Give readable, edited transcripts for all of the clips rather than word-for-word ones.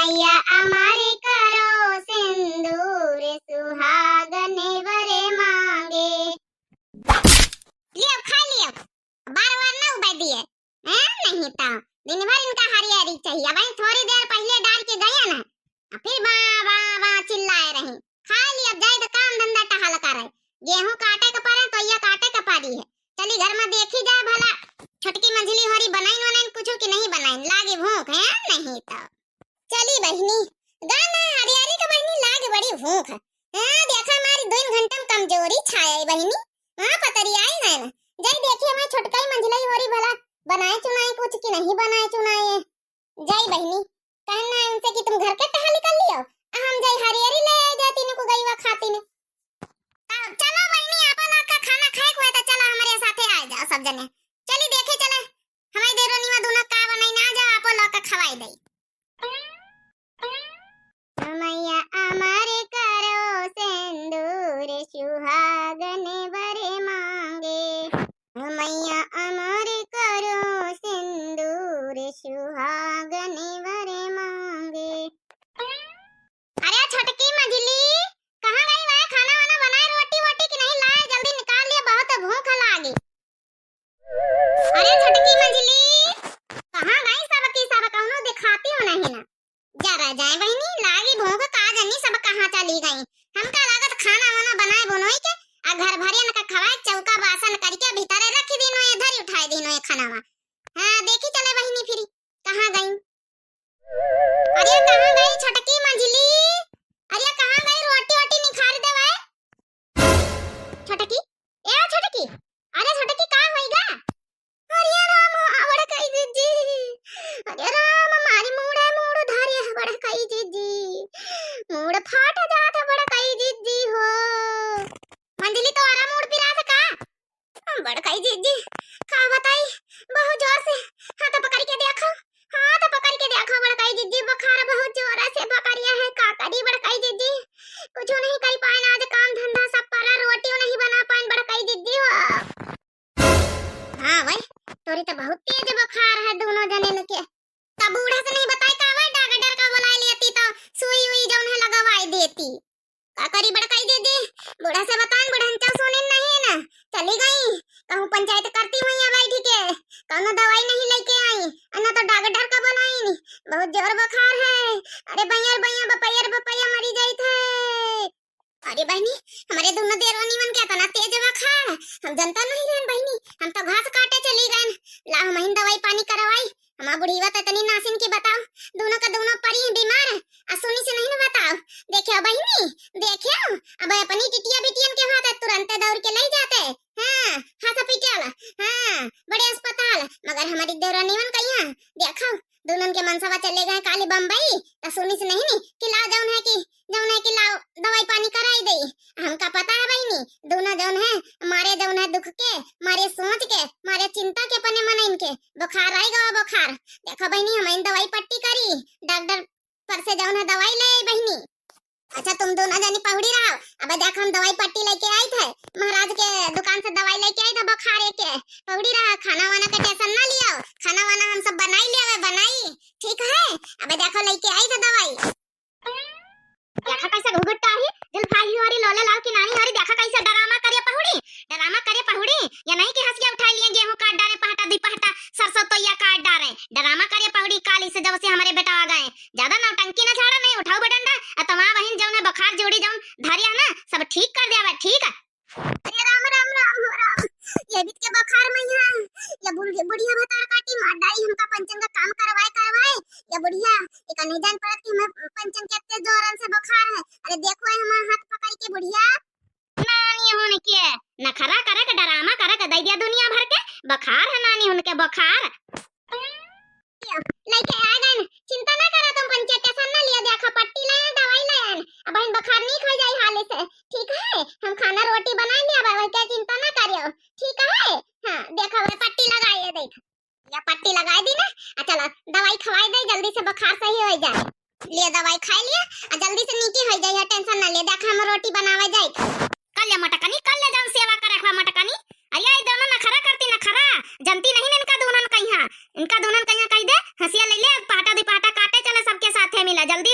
मैया हमारे करो सिंदूर सुहागने वरे मांगे। लियो खा लियो, बार बार ना उबाई दिए नहीं तो दिन भर इनका हरियारी चाहिए। भाई थोड़ी देर पहले डाल के गया ना, फिर बा बा बा चिल्लाए रही। खा लियो, जाए तो काम धंधा टहल कर रहे। गेहूं काटे के परे तो ये काटे के पारी है। चली घर में देखी जाए भला छोटकी मंझली हरी बनाई वनाई कुछ की नहीं बनाई, लागे भूख है नहीं तो चली बहनी गाना हरियारी का बहनी लागे बड़ी भूख है। देखा हमारी 2 घंटे में कमजोरी छाए बहनी। पतरी आई है ना, जाई देखिए हमारी छोटकाई मंझली हरी भला बनाए चुनाई कुछ की नहीं बनाए चुनाए। जाई बहनी कहना है उनसे कि तुम घर के टहल कर लियो, हम जाई हरियारी ले आई जाती न को गईवा खाती ने। चलो बहनी अपन का खाना खाए हुआ तो चलो हमारे साथे आ जाओ सब जने। चली देखे चले हमारी देरोनी में दोनों का बनाई ना जाओ आपो लोग का खवाई दई। मैया हमारे करो सिंदूर सुहागने वरे मांगे। मैया हमारे करो सिंदूर सुहागने वरे मांगे। अरे छोटकी मंझली कहाँ गई वह? खाना वाना बनाए रोटी वोटी की नहीं लाए? जल्दी निकाल लिया, बहुत भूख लगी। अरे छोटकी मंझली कहाँ गई? सब की सब कौनो दिखाती हो नहीं ना। जरा जाए बहनी लागी भूख का जनी सब कहाँ चली गई। हमका लागत खाना वाना बनाए बनोई के आ घर भरियन का खवाए चौका बासन करके भीतर रख दिनो, इधर उठाए दिनो ये खानावा। देखी चले बहनी फिर कहाँ गई। अरे कहाँ गई छोटकी मंझली? अरे कहाँ गई? रोटी वोटी निखार देवे छोटकी। ए छोटकी, अरे छोटकी का होईगा? अरे राम आवड़ कई दीदी, अरे राम हमारी मूड है मूड धारी है बड़ कई दीदी, मूड फाट जाता बड़ कई दीदी हो। मंझली तो आरा मूड पिरा था का बड़ कई दीदी का बताई बहुत जोर से हाथ पकड़ के देखो, हाथ पकड़ के देखो बड़ कई दीदी बुखार बहुत जोर से पकड़िया है। का करी बड़ कई दीदी कुछ नहीं कर पाए आज, काम धंधा सब पड़ा, रोटी नहीं बना पाए बड़ कई दीदी हो। भाई तोरी तो बहुत तेज बुखार है दोनों जने के। तब बूढ़ा से नहीं बताई का भाई डॉक्टर का बुला लेती तो सुई हुई जौन है लगवाई देती। का करी बड़ कई दीदी बूढ़ा से बताएं, बूढ़ा सुने नहीं ना चली गई कहूं पंचायत करती हुई है बैठी के, कौनो दवाई नहीं लेके आई अन्ना तो डॉक्टर का बुलाई बहुत जोर बुखार है। अरे भैया बपैया मरी जाई थे। अरे बहनी हमारे दोनों देरोनी मन के इतना तेज बुखार हम जनता नहीं रहन बहनी, हम तो घास काटे चली गए ला हम दवाई पानी करवाई। हमार बुढ़ीवा तो इतनी नासिन की बताओ दोनों का दोनों पड़ी बीमार सुनी से नहीं ना बताओ। देखियो बहनी देखियो अब अपनी टिटिया बिटियन के हाथ तुरंत दौड़ के ले जाते हॉस्पिटल बड़े अस्पताल, मगर हमारी देवरानी मन कहिया देखो दोनों के मनसवा चले गए काली बम्बई तो सुनी से नहीं कि लाओ जौन है कि लाओ दवाई पानी कराई दे। हमका पता है बहनी दोनों जौन है मारे जौन है दुख के मारे सोच के मारे चिंता के पने मन इनके बुखार आएगा बुखार। देखो बहनी हम दवाई पट्टी करी डॉक्टर पर से जौन है दवाई ले बहनी। अच्छा तुम दोनों जनी पहुड़ी रहो, अब देखो हम दवाई पट्टी लेके आई थे महाराज के दुकान से दवाई लेके आई था बुखार के। पहुड़ी रहो, खाना वाना का टेंशन ना लियो, खाना वाना हम सब बनाई लिया बनाई ठीक है। अब देखो लेके आई था दवाई। देखा कैसे घुघुट्टा है दिलफाही हरी लोले लाल की नानी हरी, देखा कैसे ड्रामा करे पहुड़ी या नहीं कि हंसिया उठा लिए गेहूं काट डाले पहटा दी पहटा सरसों तो या काट डाले ड्रामा करे पहुड़ी काली से जब से हमारे बेटा आ गए। ज्यादा नौटंकी ना छाड़ा नहीं उठाओ बेटंडा तुम्हारा बहन जौन है बुखार जोड़ी जौन धारिया ना सब ठीक कर दिया ठीक है। अरे राम राम राम राम ये बीत के बुखार में या बुढ़िया बता काटी मार डाली हमका पंचन का काम करवाए या बुढ़िया एक नहीं जान पड़ा कि हमें पंचन कितने जोरन से बुखार है। अरे देखो हमारा हाथ पकड़ के बुढ़िया नानी होने के नखरा करे के ड्रामा करे के दे दिया दुनिया भर के बुखार है नानी उनके बुखार लेके आ गए। चिंता ना करो तुम पंचायत टेंशन ना लिया, देखो पट्टी ले दवाई ले अब बहन बुखार नहीं खा जाए हाले से ठीक है। हम खाना रोटी बना लिया बाबा क्या चिंता ना करियो ठीक है। देखो मैं पट्टी लगाई देख या पट्टी लगा दी ना। चलो दवाई खवाई दे जल्दी से बुखार सही हो जाए। लिए दवाई खा लिया जल्दी से नीचे हो जाए टेंशन ना ले। देखो हम रोटी बनावे जाए कल ले मटकनी कल ले जान सेवा करे रखवा मटकनी। अरे ये दोनों नखरा करती नखरा जनती नहीं इनका दोनों कहिया कह दे हंसिया ले ले पाटा दी पाटा काटे चले सबके साथे मिला जल्दी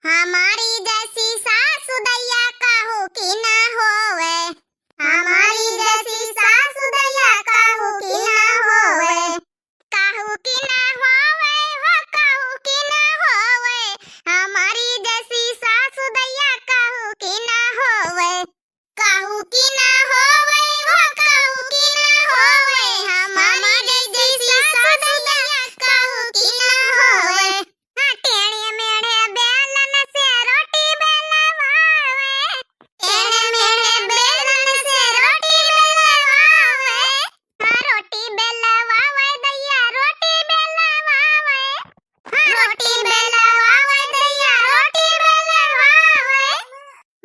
हमारी जैसी सासु दैया कहू की ना होवे, हमारी जैसी सासु दैया कहू की ना होवे, कहू की ना होवे हो कहू की ना होवे, हमारी जैसी सासु दैया कहू की ना होवे, कहू की ना होवे हो कहू की ना होवे, हमारी जैसी सासु दैया कहू की ना होवे। हाँ, टेढ़े मेढ़े बेलन से रोटी बेलवावे, टेढ़े मेढ़े बेलन से रोटी बेलवावे, हाँ रोटी बेलवावे दैया रोटी बेलवावे, हाँ रोटी बेलवावे दैया रोटी बेलवावे।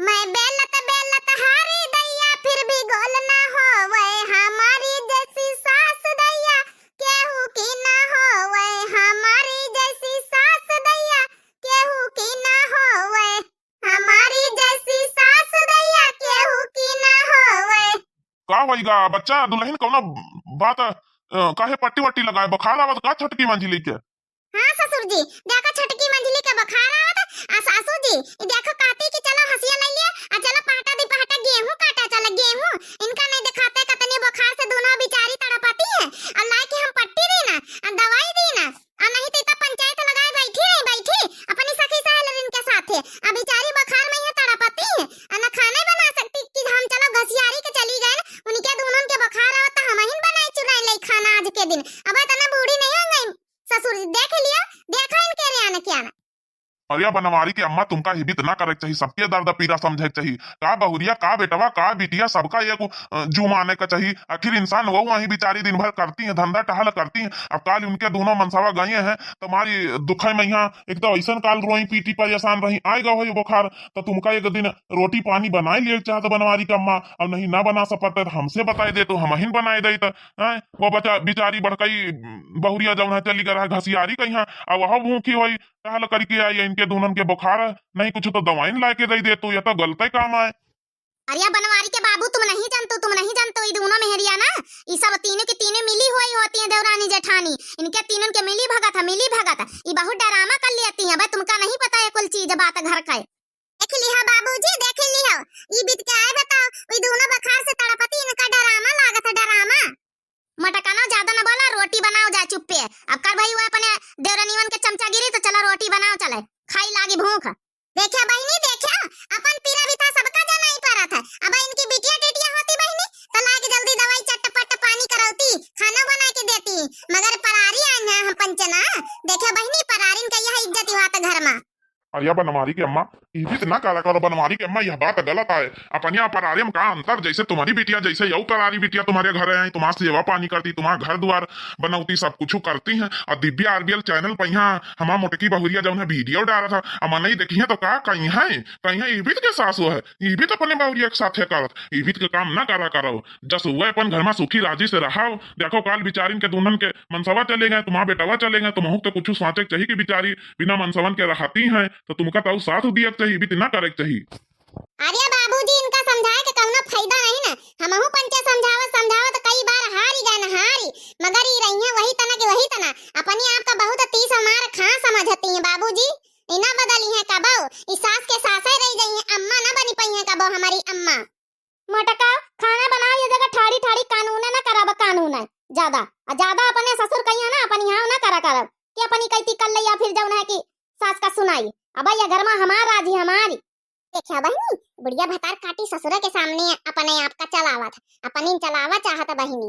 मैं बेलत बेलत हारी दैया फिर भी गोल ना होवे, हमारी जैसी सास दैया केहू की ना होवे, हमारी जैसी सास दैया केहू की ना होवे, हमारी जैसी सास दैया केहू की ना होवे। का होइगा बच्चा दुल्हन कौनो बात काहे पट्टी वट्टी लगाए बुखार आवत का छटकी मंजिली के। हाँ ससुर जी, देखो छटकी मंजिली के बुखार आवत आ सासू जी देखो कहती कि चलो हंसिया ले लिया आ चलो पहाटा दी पहाटा गेहूं काटा चला गेहूं, इनका नहीं दिखाते कितनी बुखार से दोनों बेचारी तड़पाती है और लाई के हम पट्टी देना और दवाई देना और नहीं तो इतना पंचायत लगाए बैठी रही बैठी अपनी सखी सहेलिन के साथे आ बेचारी बुखार में ये तड़पाती है और न खाना बना सकती कि हम चलो घसियारी के चली गए उनके दोनों के बुखार आवत हम ही बनाई चुराई ले खाना आज के दिन। अब इतना बूढ़ी नहीं हो गई ससुर जी, देख लिया देखा इनके रियाना क्या ना। अरे बनवारी की अम्मा तुमका हिबित ना करे चाहिए, सबके दर्द पीड़ा समझे चाहिए। का बहुरिया का बेटवा का बिटिया सबका एक जुमाने का चाहिए। आखिर इंसान वो वही बेचारी दिन भर करती है धंधा टहल करती है। अब काल उनके दोनों मनसावा गए हैं तुम्हारी दुखई मैया एक तो ऐसा काल रोई पीटी परेशान रही आएगा हो बुखार तो तुमका एक दिन रोटी पानी बनाए लिए चाहत बनवारी की अम्मा और नहीं ना बना सकते हमसे बताए दे तो हम ही बनाए दे तो वो बचा बेचारी बड़कई बहुरिया जौन है चली गया घसियारी कहीं अब वह भूखी हुई टहल करके आई इनके दोनों के बुखार नहीं कुछ तो दवाई ला के दे दे तू ये तो गलत काम आए। अरे बनवारी के बाबू तुम नहीं जानते ये दोनों मेहरिया ना ये सब तीनों की तीनों मिली हुई होती हैं देवरानी जेठानी, इनके तीनों के मिली भगत ये बहुत डरामा कर लेती हैं। भाई तुमका नहीं पता है कुल चीज बात घर का देख लिया बाबूजी देख लिया ये बीत के आए बताओ ये दोनों बुखार से तड़पती इनका डरामा लागत है डरामा। मटकाना ज्यादा न बोला रोटी बनाओ जा चुप पे अब कर भाई वो अपने देवरानीवन के चमचा गिरी तो चला रोटी बनाओ चले खाई लागी भूख। देखा बहनी देखा अपन पीरा भी था सबका जाना ही पड़ा था अब इनकी बिटिया टिटिया होती बहनी तो लाके जल्दी दवाई चटपट पानी करौती खाना बना के देती मगर परारी आई है हम पंचना देखा बहनी परारीन का यह इज्जत हुआ था घर में। अरे बनवारी की अम्मा हिबित ना करा करो बनवारी की अम्मा यह बात गलत है। अपन यहाँ परारी में का अंतर जैसे तुम्हारी बिटिया जैसे यू परारी बिटिया तुम्हारे घर आई तुम्हारा सेवा पानी करती तुम्हारा घर द्वार बनौती सब कुछ करती हैं और दिव्या आरबीएल चैनल पर यहाँ हमारा मोटकी बहुरिया जो है वीडियो डाला था अम्मा नहीं देखी है तो का कहीं है इबित के सासू है इबित अपने बहुरिया के साथ करत इबित के काम ना करा करो जस हुआ अपन घर में सुखी राजी से रहा देखो काल बिचारी के दुल्हन के मनसवा चले गए तुम्हारा बेटवा चले गए तुम तो कुछ सोचे चाहिए कि बिचारी बिना मनसवन के रहती है तो तुमका तो साथ दिया चाहिए भी ना करे चाहिए। अरे बाबूजी इनका समझाए के कौनो फायदा नहीं ना हमहु पंचे समझावत कई बार हारी गए ना हारी मगर ये रही है वही तना अपनी आप का बहुत तीस हमार खां समझती है बाबूजी इना बदली है कबो इस सास के सासे रह गई है अम्मा ना बनी पई है कबो हमारी अम्मा। मटका खाना बनाओ ये जगह ठाड़ी ठाड़ी कानून ना करब कानून है ज्यादा अपने ससुर कहिया ना अपन यहाँ ना करा करब कि अपनी कैती कर लिया फिर जौन है कि सास का सुनाई अब ये घर में हमार राजी हमारी। देखा बहनी बुढ़िया भतार काटी ससुर के सामने अपने आप का चलावा था अपनी चलावा चाहता बहनी।